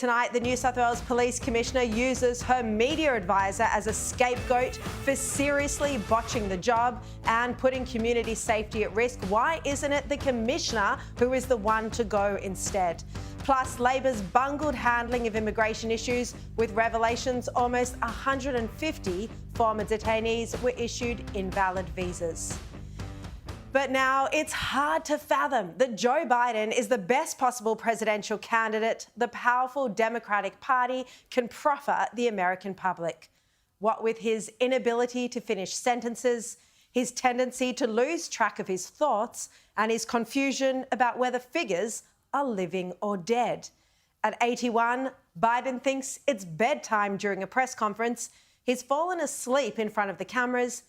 tonight, the New South Wales Police Commissioner uses her media advisor as a scapegoat for seriously botching the job and putting community safety at risk. Why isn't it the Commissioner who is the one to go instead? Plus, Labor's bungled handling of immigration issues with revelations almost 150 former detainees were issued invalid visas. But now it's hard to fathom that Joe Biden is the best possible presidential candidate the powerful Democratic Party can proffer the American public. What with his inability to finish sentences, his tendency to lose track of his thoughts, and his confusion about whether figures are living or dead. At 81, Biden thinks it's bedtime during a press conference. He's fallen asleep in front of the cameras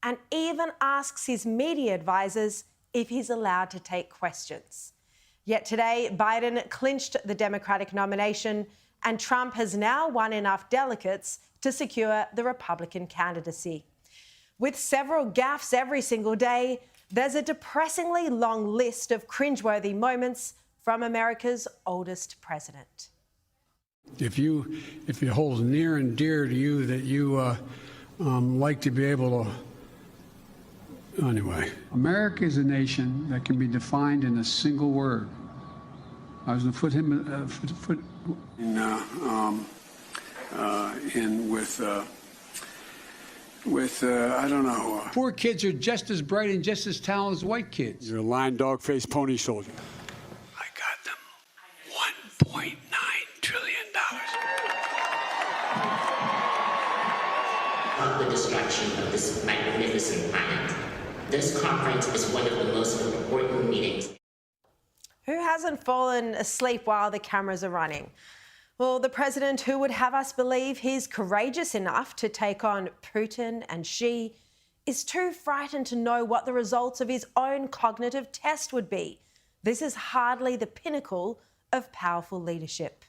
and even asks his media advisors if he's allowed to take questions. Yet today, Biden clinched the Democratic nomination, and Trump has now won enough delegates to secure the Republican candidacy. With several gaffes every single day, there's a depressingly long list of cringeworthy moments from America's oldest president. If it holds near and dear to you that you like to be able to. Anyway, America is a nation that can be defined in a single word. I was going to put him I don't know. Poor kids are just as bright and just as talented as white kids. You're a lying dog-faced pony soldier. I got them $1.9 trillion. The destruction of this magnificent planet. This conference is one of the most important meetings. Who hasn't fallen asleep while the cameras are running? Well, the president who would have us believe he's courageous enough to take on Putin and Xi is too frightened to know what the results of his own cognitive test would be. This is hardly the pinnacle of powerful leadership.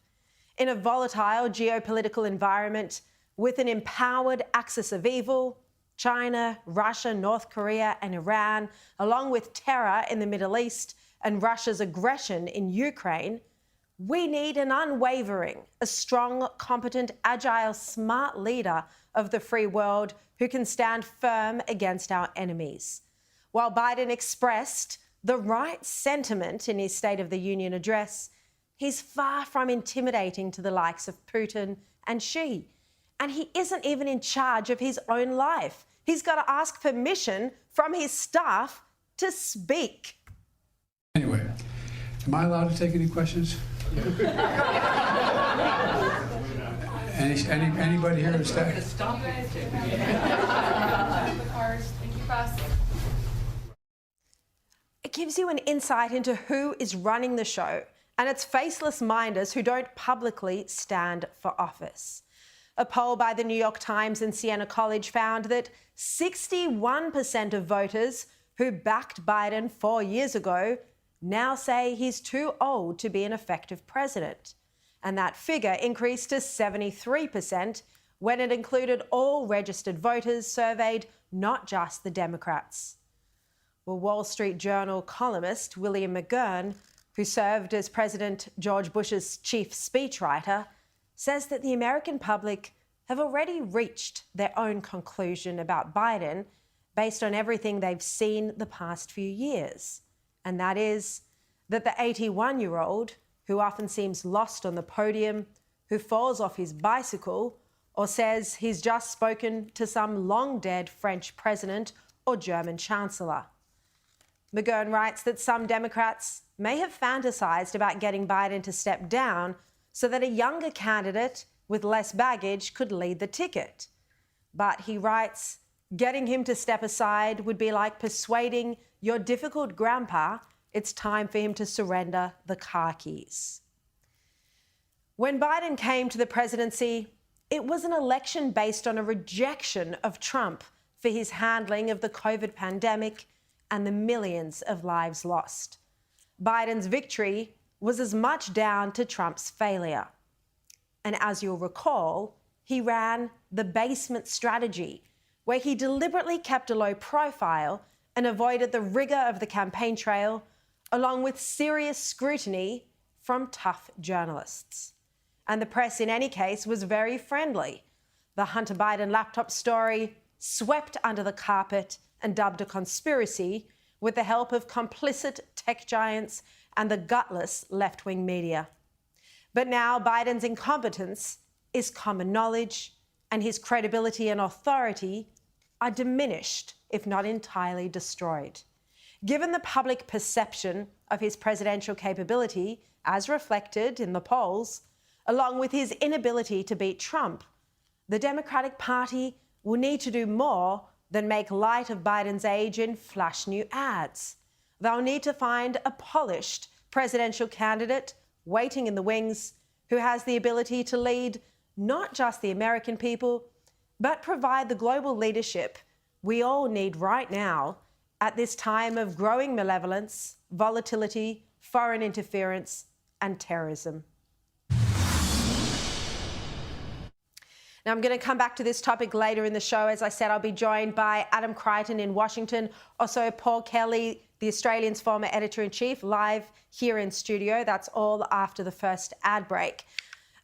In a volatile geopolitical environment with an empowered axis of evil, China, Russia, North Korea and Iran, along with terror in the Middle East and Russia's aggression in Ukraine, we need an unwavering, a strong, competent, agile, smart leader of the free world who can stand firm against our enemies. While Biden expressed the right sentiment in his State of the Union address, he's far from intimidating to the likes of Putin and Xi. And he isn't even in charge of his own life. He's got to ask permission from his staff to speak. Anyway, am I allowed to take any questions? Anybody here to stay? Stop it. It gives you an insight into who is running the show, and it's faceless minders who don't publicly stand for office. A poll by the New York Times and Siena College found that 61% of voters who backed Biden 4 years ago now say he's too old to be an effective president. And that figure increased to 73% when it included all registered voters surveyed, not just the Democrats. Well, Wall Street Journal columnist William McGurn, who served as President George Bush's chief speechwriter, says that the American public have already reached their own conclusion about Biden based on everything they've seen the past few years. And that is that the 81-year-old, who often seems lost on the podium, who falls off his bicycle or says he's just spoken to some long-dead French president or German chancellor. McGurn writes that some Democrats may have fantasized about getting Biden to step down so that a younger candidate with less baggage could lead the ticket. But he writes, getting him to step aside would be like persuading your difficult grandpa it's time for him to surrender the car keys. When Biden came to the presidency, it was an election based on a rejection of Trump for his handling of the COVID pandemic and the millions of lives lost. Biden's victory was as much down to Trump's failure. And as you'll recall, he ran the basement strategy, where he deliberately kept a low profile and avoided the rigour of the campaign trail, along with serious scrutiny from tough journalists. and the press in any case was very friendly. The Hunter Biden laptop story swept under the carpet and dubbed a conspiracy with the help of complicit tech giants and the gutless left-wing media. But now Biden's incompetence is common knowledge, and his credibility and authority are diminished, if not entirely destroyed. Given the public perception of his presidential capability, as reflected in the polls, along with his inability to beat Trump, the Democratic Party will need to do more than make light of Biden's age in flash new ads. They'll need to find a polished presidential candidate waiting in the wings who has the ability to lead not just the American people, but provide the global leadership we all need right now at this time of growing malevolence, volatility, foreign interference, and terrorism. Now, I'm going to come back to this topic later in the show. As I said, I'll be joined by Adam Crichton in Washington, also Paul Kelly, the Australian's former editor-in-chief, live here in studio. That's all after the first ad break.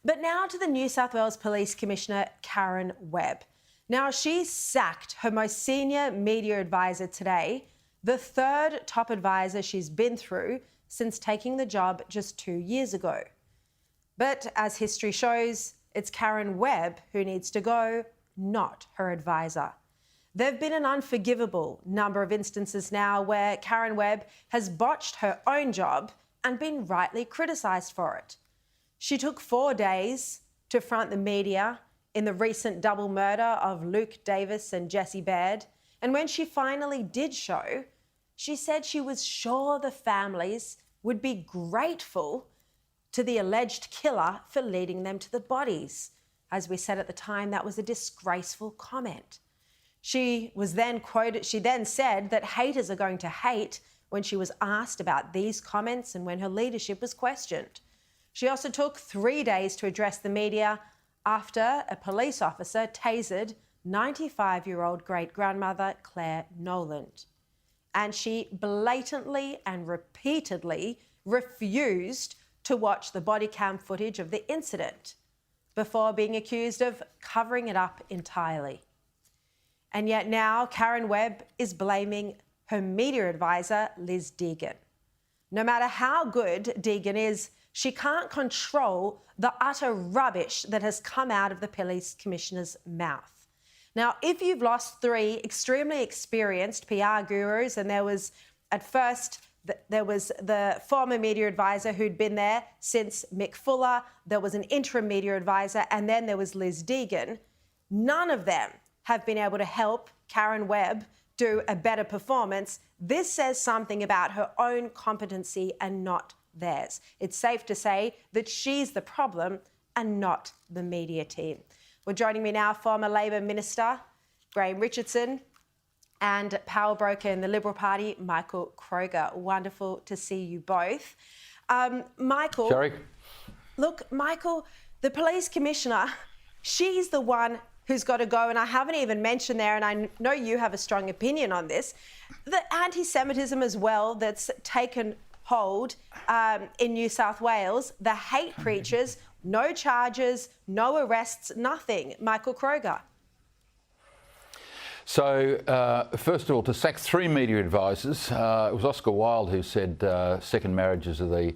But now to the New South Wales Police Commissioner, Karen Webb. Now, she sacked her most senior media advisor today, the third top advisor she's been through since taking the job just 2 years ago. But as history shows, it's Karen Webb who needs to go, not her advisor. There have been an unforgivable number of instances now where Karen Webb has botched her own job and been rightly criticised for it. She took 4 days to front the media in the recent double murder of Luke Davis and Jesse Baird, and when she finally did show, she said she was sure the families would be grateful to the alleged killer for leading them to the bodies. As we said at the time, that was a disgraceful comment. She then said that haters are going to hate when she was asked about these comments and when her leadership was questioned. She also took 3 days to address the media after a police officer tasered 95-year-old great-grandmother Claire Noland. And she blatantly and repeatedly refused to watch the body cam footage of the incident before being accused of covering it up entirely. And yet now Karen Webb is blaming her media advisor, Liz Deegan. No matter how good Deegan is, she can't control the utter rubbish that has come out of the police commissioner's mouth. Now, if you've lost 3 extremely experienced PR gurus, and there was the former media advisor who'd been there since Mick Fuller, there was an interim media advisor, and then there was Liz Deegan, none of them have been able to help Karen Webb do a better performance. This says something about her own competency and not theirs. It's safe to say that she's the problem and not the media team. Well, joining me now, former Labor Minister Graham Richardson and power broker in the Liberal Party, Michael Kroger. Wonderful to see you both. Michael. Sharri. Look, Michael, the police commissioner, she's the one who's got to go, and I haven't even mentioned there, and I know you have a strong opinion on this, the anti-Semitism as well that's taken hold in New South Wales, the hate preachers, no charges, no arrests, nothing. Michael Kroger. So, first of all, to sack 3 media advisors, it was Oscar Wilde who said second marriages are the,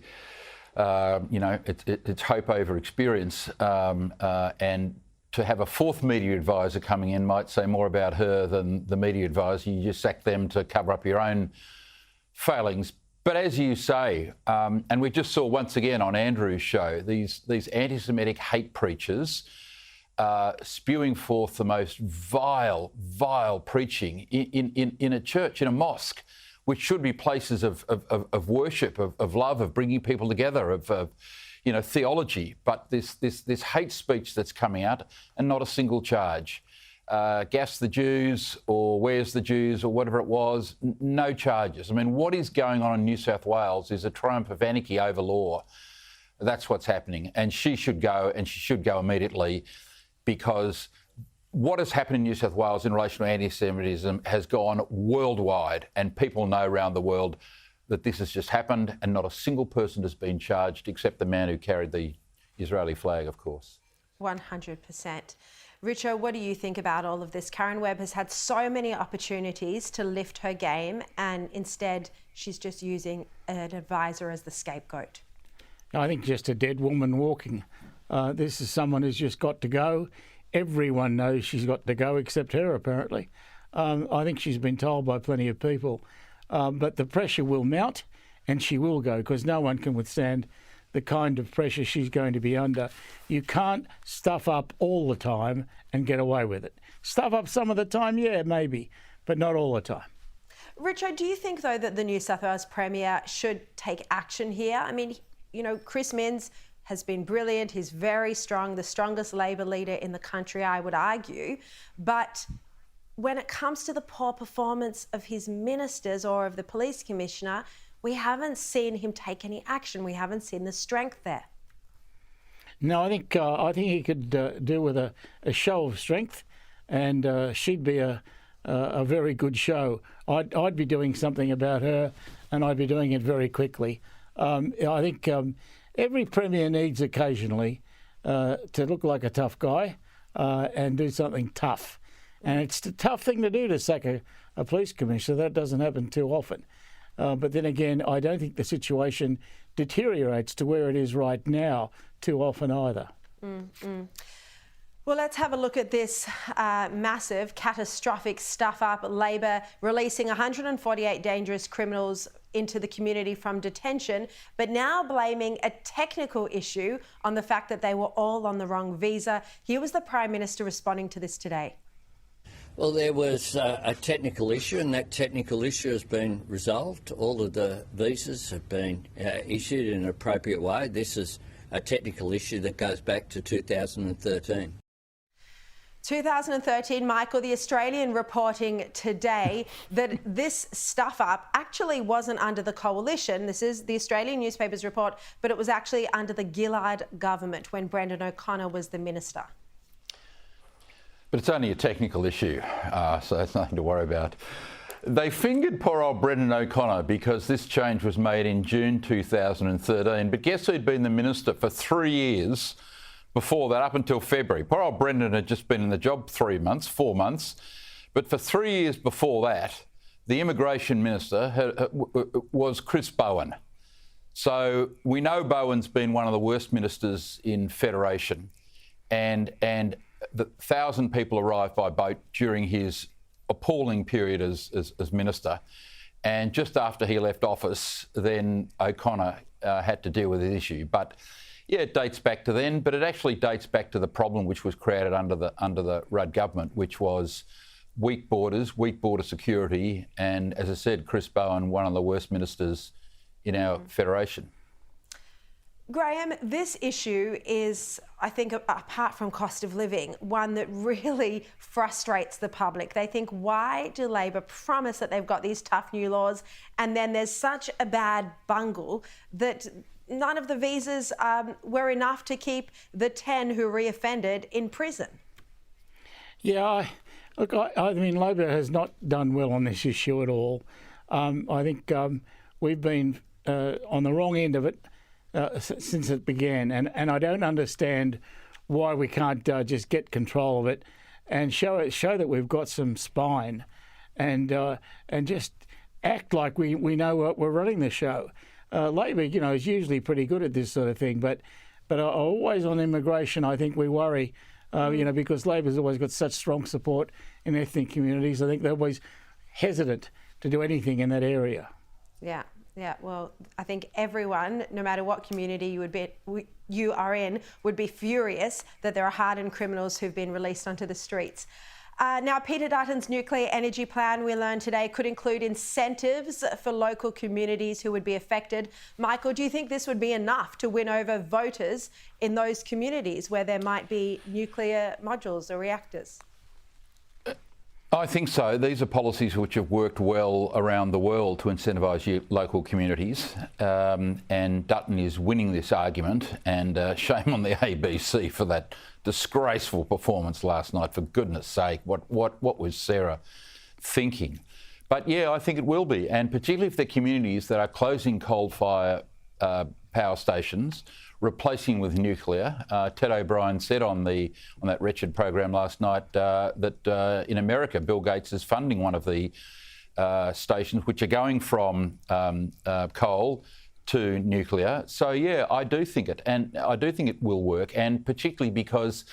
it's hope over experience. And to have a 4th media advisor coming in might say more about her than the media advisor. You just sack them to cover up your own failings. But as you say, and we just saw once again on Andrew's show, these anti-Semitic hate preachers spewing forth the most vile preaching in a church, in a mosque, which should be places of worship, of love, of bringing people together, of theology. But this hate speech that's coming out, and not a single charge. Gas the Jews or where's the Jews or whatever it was, no charges. I mean, what is going on in New South Wales is a triumph of anarchy over law. That's what's happening. And she should go, and she should go immediately, because what has happened in New South Wales in relation to anti-Semitism has gone worldwide, and people know around the world that this has just happened, and not a single person has been charged except the man who carried the Israeli flag, of course. 100%. Richo, what do you think about all of this? Karen Webb has had so many opportunities to lift her game, and instead she's just using an advisor as the scapegoat. I think just a dead woman walking. This is someone who's just got to go. Everyone knows she's got to go except her, apparently. I think she's been told by plenty of people. But the pressure will mount and she will go, because no one can withstand the kind of pressure she's going to be under. You can't stuff up all the time and get away with it. Stuff up some of the time, yeah, maybe, but not all the time. Richo, do you think, though, that the New South Wales Premier should take action here? I mean, you know, Chris Minns has been brilliant. He's very strong, the strongest Labor leader in the country, I would argue. But when it comes to the poor performance of his ministers or of the police commissioner, we haven't seen him take any action. We haven't seen the strength there. No, I think he could do with a show of strength, and she'd be a very good show. I'd be doing something about her, and I'd be doing it very quickly. I think every premier needs occasionally to look like a tough guy and do something tough. And it's a tough thing to do, to sack a police commissioner. That doesn't happen too often. But then again, I don't think the situation deteriorates to where it is right now too often either. Well, let's have a look at this massive, catastrophic stuff-up. Labor releasing 148 dangerous criminals into the community from detention, but now blaming a technical issue on the fact that they were all on the wrong visa. Here was the Prime Minister responding to this today. Well, there was a technical issue, and that technical issue has been resolved. All of the visas have been issued in an appropriate way. This is a technical issue that goes back to 2013. 2013, Michael, the Australian reporting today that this stuff-up actually wasn't under the coalition. This is the Australian newspaper's report, but it was actually under the Gillard government when Brendan O'Connor was the minister. But it's only a technical issue, so it's nothing to worry about. They fingered poor old Brendan O'Connor because this change was made in June 2013. But guess who'd been the minister for 3 years before that, up until February? Poor old Brendan had just been in the job 4 months. But for 3 years before that, the immigration minister was Chris Bowen. So we know Bowen's been one of the worst ministers in Federation. And the 1,000 people arrived by boat during his appalling period as minister. And just after he left office, then O'Connor had to deal with the issue. But yeah, it dates back to then, but it actually dates back to the problem which was created under the Rudd government, which was weak borders, weak border security, and as I said, Chris Bowen, one of the worst ministers in our federation. Graham, this issue is, I think, apart from cost of living, one that really frustrates the public. They think, why do Labor promise that they've got these tough new laws, and then there's such a bad bungle that none of the visas were enough to keep the 10 who reoffended in prison? Yeah, I mean, Labor has not done well on this issue at all. I think we've been on the wrong end of it since it began, and I don't understand why we can't just get control of it and show that we've got some spine, and just act like we know what we're running the show. Labor, is usually pretty good at this sort of thing, but always on immigration, I think we worry, because Labor's always got such strong support in ethnic communities. I think they're always hesitant to do anything in that area. Yeah, well, I think everyone, no matter what community you are in, would be furious that there are hardened criminals who've been released onto the streets. Now, Peter Dutton's nuclear energy plan, we learned today, could include incentives for local communities who would be affected. Michael, do you think this would be enough to win over voters in those communities where there might be nuclear modules or reactors? I think so. These are policies which have worked well around the world to incentivise local communities, and Dutton is winning this argument, and shame on the ABC for that disgraceful performance last night. For goodness sake, what was Sarah thinking? But yeah, I think it will be, and particularly if the communities that are closing coal-fired power stations, replacing with nuclear. Ted O'Brien said on that wretched program last night that in America, Bill Gates is funding one of the stations which are going from coal to nuclear. So yeah, I do think it, and I do think it will work, and particularly because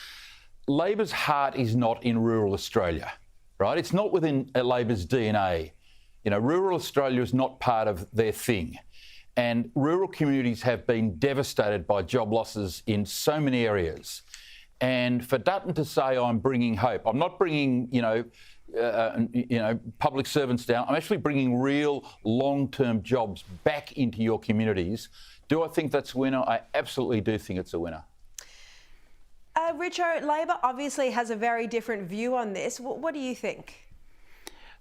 Labor's heart is not in rural Australia, right? It's not within Labor's DNA. You know, rural Australia is not part of their thing. And rural communities have been devastated by job losses in so many areas. And for Dutton to say, I'm bringing hope, I'm not bringing, public servants down. I'm actually bringing real long-term jobs back into your communities. Do I think that's a winner? I absolutely do think it's a winner. Richo, Labor obviously has a very different view on this. What do you think?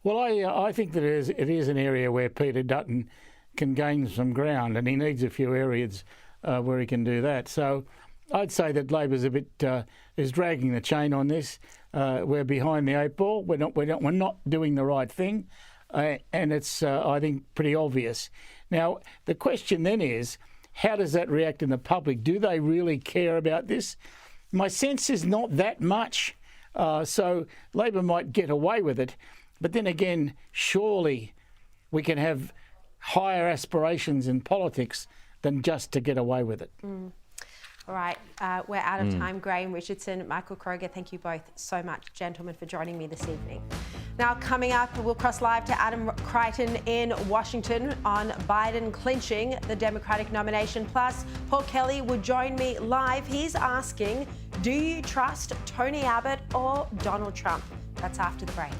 Well, I think that it is an area where Peter Dutton can gain some ground, and he needs a few areas where he can do that. So I'd say that Labor's a bit is dragging the chain on this. We're behind the eight ball. We're not doing the right thing, and it's I think pretty obvious. Now the question then is, how does that react in the public? Do they really care about this? My sense is not that much. So Labor might get away with it, but then again, surely we can have higher aspirations in politics than just to get away with it. All right, we're out of time. Graham Richardson, Michael Kroger, thank you both so much, gentlemen, for joining me this evening. Now, coming up, we'll cross live to Adam Crichton in Washington on Biden clinching the Democratic nomination. Plus, Paul Kelly will join me live. He's asking, do you trust Tony Abbott or Donald Trump? That's after the break.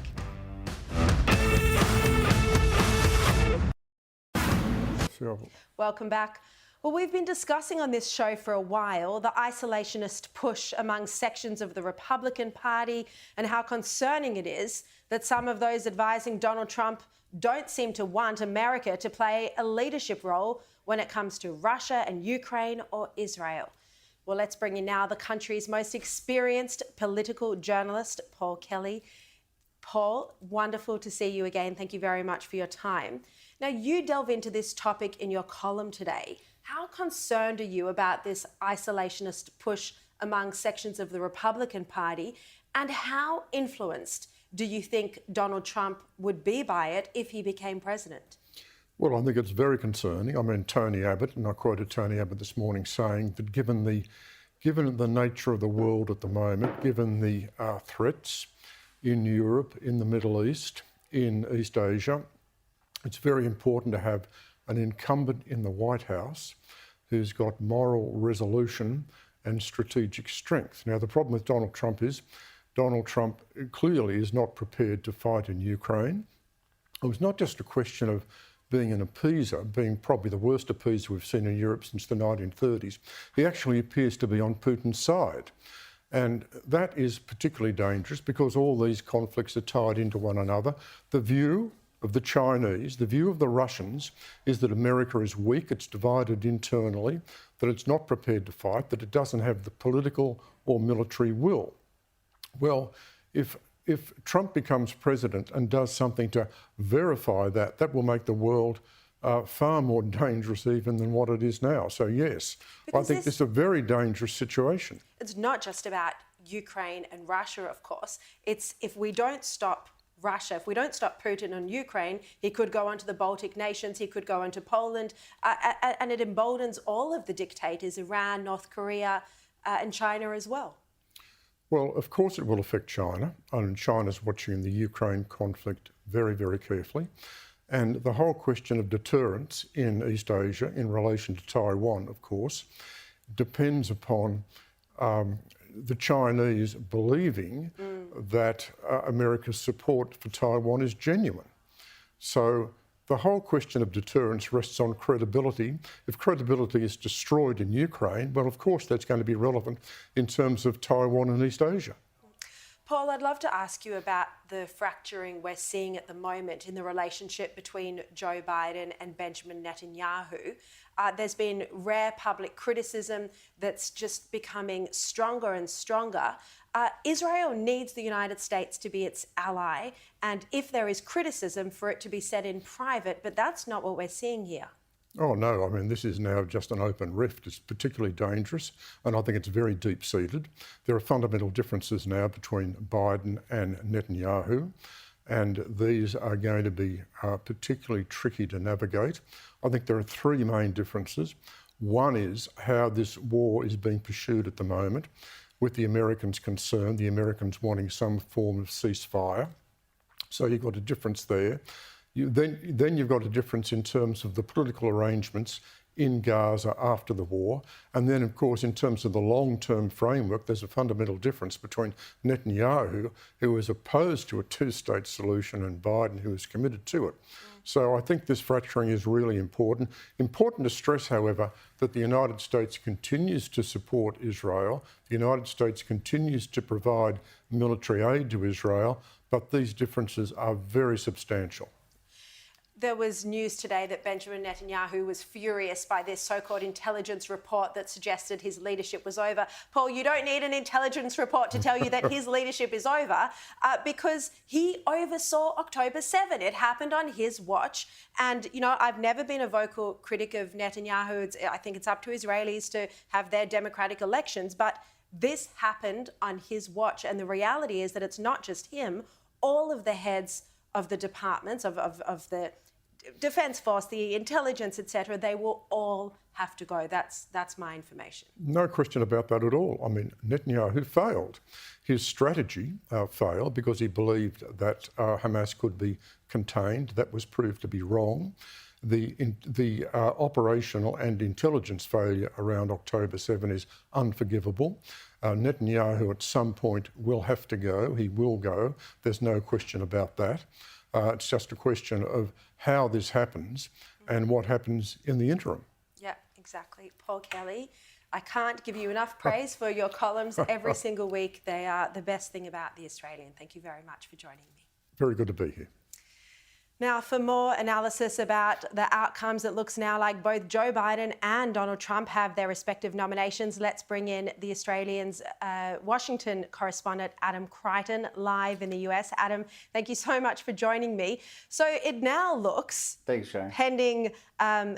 Welcome back. Well, we've been discussing on this show for a while the isolationist push among sections of the Republican Party and how concerning it is that some of those advising Donald Trump don't seem to want America to play a leadership role when it comes to Russia and Ukraine or Israel. Well, let's bring in now the country's most experienced political journalist, Paul Kelly. Paul, wonderful to see you again. Thank you very much for your time. Now, you delve into this topic in your column today. How concerned are you about this isolationist push among sections of the Republican Party, and how influenced do you think Donald Trump would be by it if he became president? Well, I think it's very concerning. I mean, Tony Abbott, and I quoted Tony Abbott this morning saying that given the nature of the world at the moment, given the threats in Europe, in the Middle East, in East Asia, it's very important to have an incumbent in the White House who's got moral resolution and strategic strength. Now, the problem with Donald Trump is Donald Trump clearly is not prepared to fight in Ukraine. It was not just a question of being an appeaser, being probably the worst appeaser we've seen in Europe since the 1930s. He actually appears to be on Putin's side. And that is particularly dangerous because all these conflicts are tied into one another. The view of the Chinese, the view of the Russians is that America is weak, it's divided internally, that it's not prepared to fight, that it doesn't have the political or military will. Well, if Trump becomes president and does something to verify that, that will make the world far more dangerous even than what it is now. So yes, I think this is a very dangerous situation. It's not just about Ukraine and Russia, of course. It's if we don't stop Russia, if we don't stop Putin on Ukraine, he could go onto the Baltic nations, he could go into Poland, and it emboldens all of the dictators, Iran, North Korea, and China as well. Well, of course it will affect China, and China's watching the Ukraine conflict very, very carefully. And the whole question of deterrence in East Asia in relation to Taiwan, of course, depends upon the Chinese believing that America's support for Taiwan is genuine. So the whole question of deterrence rests on credibility. If credibility is destroyed in Ukraine, well, of course, that's going to be relevant in terms of Taiwan and East Asia. Paul, I'd love to ask you about the fracturing we're seeing at the moment in the relationship between Joe Biden and Benjamin Netanyahu. There's been rare public criticism that's just becoming stronger and stronger. Israel needs the United States to be its ally, and if there is criticism, for it to be said in private, but that's not what we're seeing here. Oh no, I mean, this is now just an open rift. It's particularly dangerous, and I think it's very deep-seated. There are fundamental differences now between Biden and Netanyahu, and these are going to be particularly tricky to navigate. I think there are three main differences. One is how this war is being pursued at the moment, with the Americans concerned, the Americans wanting some form of ceasefire. So you've got a difference there. Then you've got a difference in terms of the political arrangements in Gaza after the war. And then, of course, in terms of the long-term framework, there's a fundamental difference between Netanyahu, who is opposed to a two-state solution, and Biden, who is committed to it. So I think this fracturing is really important. Important to stress, however, that the United States continues to support Israel. The United States continues to provide military aid to Israel, but these differences are very substantial. There was news today that Benjamin Netanyahu was furious by this so-called intelligence report that suggested his leadership was over. Paul, you don't need an intelligence report to tell you that his leadership is over because he oversaw October 7. It happened on his watch. And, you know, I've never been a vocal critic of Netanyahu. I think it's up to Israelis to have their democratic elections. But this happened on his watch. And the reality is that it's not just him. All of the heads of the departments, of the Defence Force, the intelligence, etc., they will all have to go. That's my information. No question about that at all. I mean, Netanyahu failed. His strategy failed because he believed that Hamas could be contained. That was proved to be wrong. The operational and intelligence failure around October 7 is unforgivable. Netanyahu at some point will have to go. He will go. There's no question about that. It's just a question of how this happens and what happens in the interim. Yeah, exactly. Paul Kelly, I can't give you enough praise for your columns every single week. They are the best thing about The Australian. Thank you very much for joining me. Very good to be here. Now, for more analysis about the outcomes, it looks now like both Joe Biden and Donald Trump have their respective nominations. Let's bring in The Australian's Washington correspondent, Adam Crichton, live in the US. Adam, thank you so much for joining me. So it now looks, thanks, Sharri, pending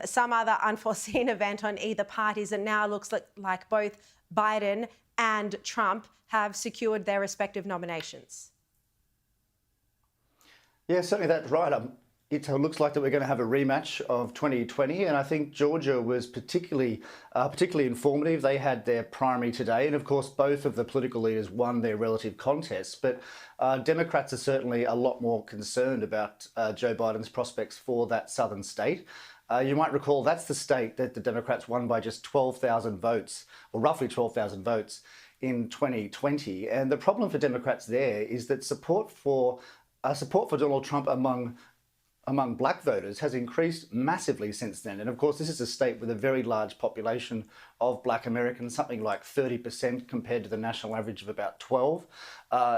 some other unforeseen event on either parties, it now looks like both Biden and Trump have secured their respective nominations. Yeah, certainly that's right. It looks like that we're going to have a rematch of 2020, and I think Georgia was particularly informative. They had their primary today, and of course both of the political leaders won their relative contests. But Democrats are certainly a lot more concerned about Joe Biden's prospects for that southern state. You might recall that's the state that the Democrats won by just 12,000 votes, or roughly 12,000 votes in 2020. And the problem for Democrats there is that support for Donald Trump among black voters has increased massively since then. And of course, this is a state with a very large population of black Americans, something like 30% compared to the national average of about 12.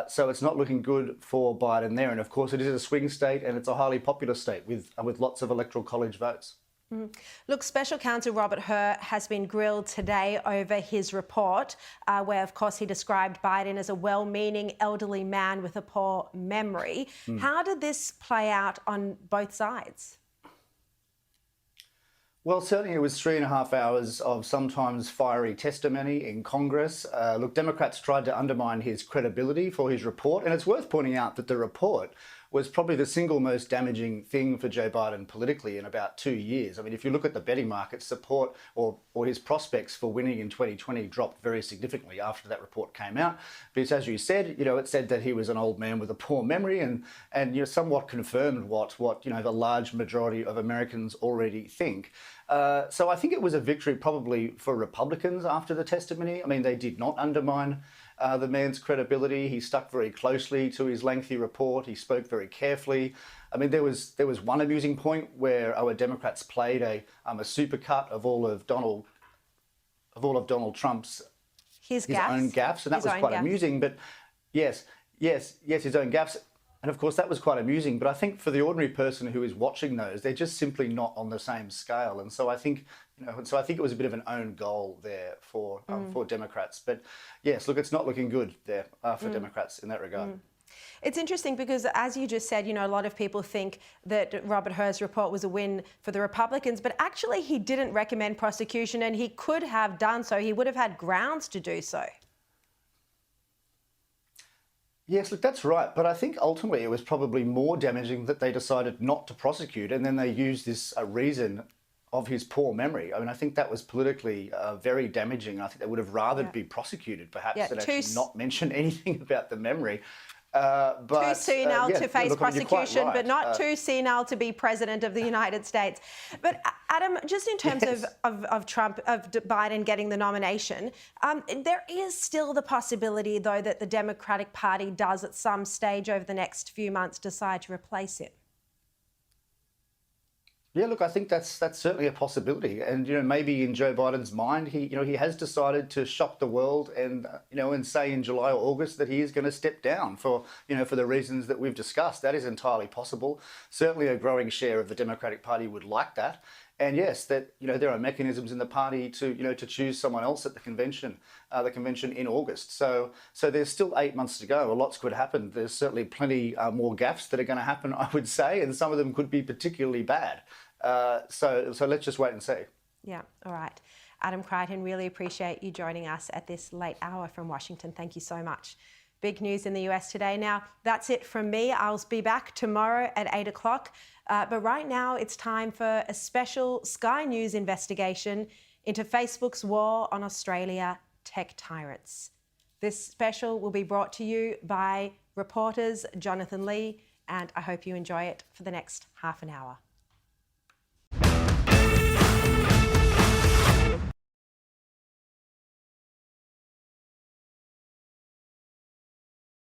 So it's not looking good for Biden there. And of course, it is a swing state and it's a highly popular state with lots of electoral college votes. Look, Special Counsel Robert Hur has been grilled today over his report, where, of course, he described Biden as a well-meaning elderly man with a poor memory. How did this play out on both sides? Well, certainly it was 3.5 hours of sometimes fiery testimony in Congress. Look, Democrats tried to undermine his credibility for his report, and it's worth pointing out that the report was probably the single most damaging thing for Joe Biden politically in about 2 years. I mean, if you look at the betting market, support or his prospects for winning in 2020 dropped very significantly after that report came out. Because as you said, it said that he was an old man with a poor memory and somewhat confirmed what the large majority of Americans already think. So I think it was a victory probably for Republicans after the testimony. I mean, they did not undermine the man's credibility. He stuck very closely to his lengthy report. He spoke very carefully. I mean, there was one amusing point where our Democrats played a supercut of all of Donald Trump's his own gaffes, and that was quite amusing. But yes, his own gaffes. And of course, that was quite amusing. But I think for the ordinary person who is watching those, they're just simply not on the same scale. And so I think, it was a bit of an own goal there for Democrats. But yes, look, it's not looking good there for Democrats in that regard. It's interesting because, as you just said, a lot of people think that Robert Hur's report was a win for the Republicans, but actually he didn't recommend prosecution, and he could have done so. He would have had grounds to do so. Yes, look, that's right. But I think ultimately it was probably more damaging that they decided not to prosecute, and then they used this reason of his poor memory. I mean, I think that was politically very damaging. I think they would have rather be prosecuted, perhaps, than actually not mention anything about the memory. Too senile to face prosecution, right. but not too senile to be president of the United States. But Adam, just in terms of Trump, of Biden getting the nomination, there is still the possibility, though, that the Democratic Party does at some stage over the next few months decide to replace him. Yeah, look, I think that's certainly a possibility, and maybe in Joe Biden's mind, he has decided to shock the world, and and say in July or August that he is going to step down for for the reasons that we've discussed. That is entirely possible. Certainly, a growing share of the Democratic Party would like that, and yes, that there are mechanisms in the party to to choose someone else at the convention in August. So there's still 8 months to go. A lot's could happen. There's certainly plenty more gaffes that are going to happen, I would say, and some of them could be particularly bad. So let's just wait and see. Yeah, all right. Adam Crichton, really appreciate you joining us at this late hour from Washington. Thank you so much. Big news in the US today. Now, that's it from me. I'll be back tomorrow at 8 o'clock. But right now, it's time for a special Sky News investigation into Facebook's war on Australia tech tyrants. This special will be brought to you by reporters Jonathan Lee, and I hope you enjoy it for the next half an hour.